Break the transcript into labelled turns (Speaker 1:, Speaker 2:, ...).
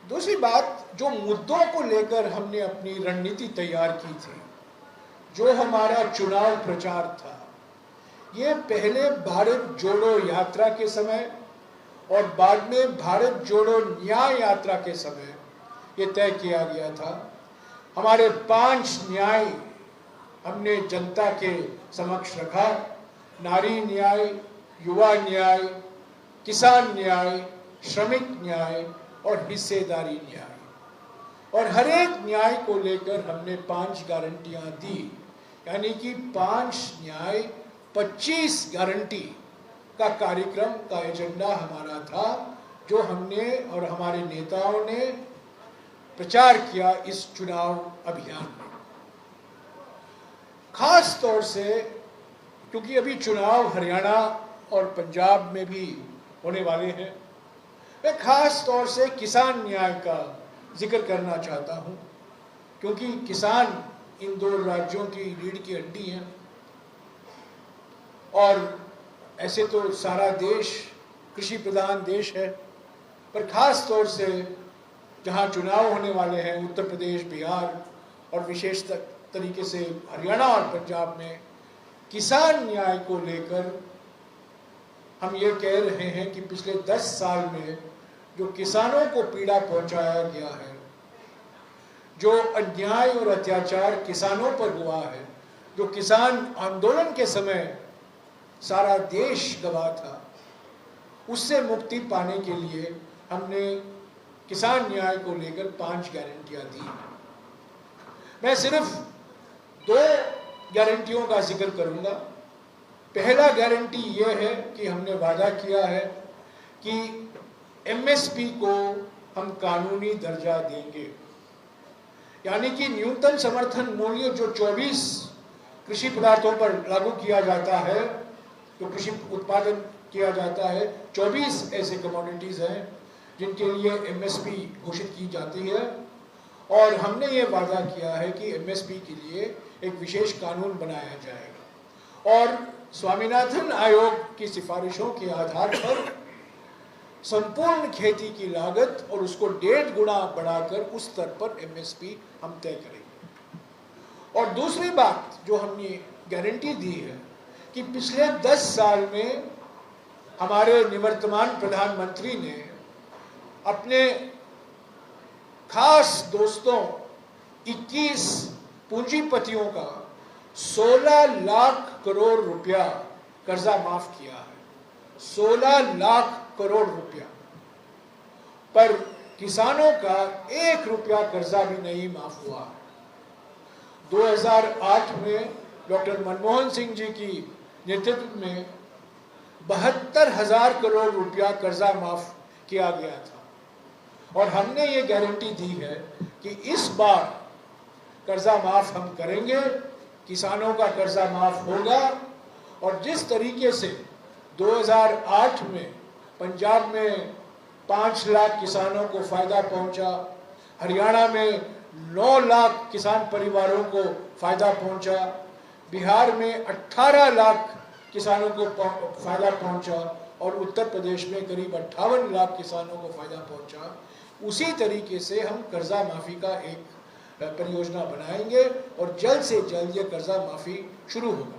Speaker 1: दूसरी बात, जो मुद्दों को लेकर हमने अपनी रणनीति तैयार की थी, जो हमारा चुनाव प्रचार था, ये पहले भारत जोड़ो यात्रा के समय और बाद में भारत जोड़ो न्याय यात्रा के समय ये तय किया गया था। हमारे 5 न्याय हमने जनता के समक्ष रखा: नारी न्याय, युवा न्याय, किसान न्याय, श्रमिक न्याय और हिस्सेदारी न्याय। और हर एक न्याय को लेकर हमने 5 गारंटियां दी, यानी कि 5 न्याय 25 गारंटी का कार्यक्रम का एजेंडा हमारा था, जो हमने और हमारे नेताओं ने प्रचार किया इस चुनाव अभियान में। खास तौर से क्योंकि अभी चुनाव हरियाणा और पंजाब में भी होने वाले हैं, मैं खास तौर से किसान न्याय का जिक्र करना चाहता हूं, क्योंकि किसान इन 2 राज्यों की रीढ़ की हड्डी हैं। और ऐसे तो सारा देश कृषि प्रधान देश है, पर खास तौर से जहां चुनाव होने वाले हैं, उत्तर प्रदेश, बिहार और विशेष तरीके से हरियाणा और पंजाब में, किसान न्याय को लेकर हम ये कह रहे हैं कि पिछले 10 साल में जो किसानों को पीड़ा पहुंचाया गया है, जो अन्याय और अत्याचार किसानों पर हुआ है, जो किसान आंदोलन के समय सारा देश गवा था, उससे मुक्ति पाने के लिए हमने किसान न्याय को लेकर 5 गारंटियां दी। मैं सिर्फ 2 गारंटियों का जिक्र करूंगा। पहला गारंटी यह है कि हमने वादा किया है कि एमएसपी को हम कानूनी दर्जा देंगे, यानी कि न्यूनतम समर्थन मूल्य जो 24 कृषि पदार्थों पर लागू किया जाता है, जो कृषि उत्पादन किया जाता है, 24 ऐसे कमोडिटीज हैं जिनके लिए एमएसपी घोषित की जाती है। और हमने ये वादा किया है कि एमएसपी के लिए एक विशेष कानून बनाया जाएगा और स्वामीनाथन आयोग की सिफारिशों के आधार पर संपूर्ण खेती की लागत और उसको 1.5 गुना बढ़ाकर उस स्तर पर एमएसपी हम तय करेंगे। और दूसरी बात जो हमने गारंटी दी है कि पिछले 10 साल में हमारे निवर्तमान प्रधानमंत्री ने अपने खास दोस्तों 21 पूंजीपतियों का 16 लाख करोड़ रुपया कर्जा माफ किया है। 16 लाख करोड़ रुपया, पर किसानों का 1 रुपया कर्जा भी नहीं माफ हुआ। 2008 में डॉक्टर मनमोहन सिंह जी की नेतृत्व में 72,000 करोड़ रुपया कर्जा माफ किया गया था। और हमने ये गारंटी दी है कि इस बार कर्जा माफ हम करेंगे, किसानों का कर्जा माफ होगा। और जिस तरीके से 2008 में पंजाब में 5 लाख किसानों को फायदा पहुंचा, हरियाणा में 9 लाख किसान परिवारों को फायदा पहुंचा, बिहार में 18 लाख किसानों को फायदा पहुंचा और उत्तर प्रदेश में करीब 58 लाख किसानों को फायदा पहुंचा, उसी तरीके से हम कर्जा माफी का एक परियोजना बनाएंगे और जल्द से जल्द ये कर्जा माफी शुरू होगा।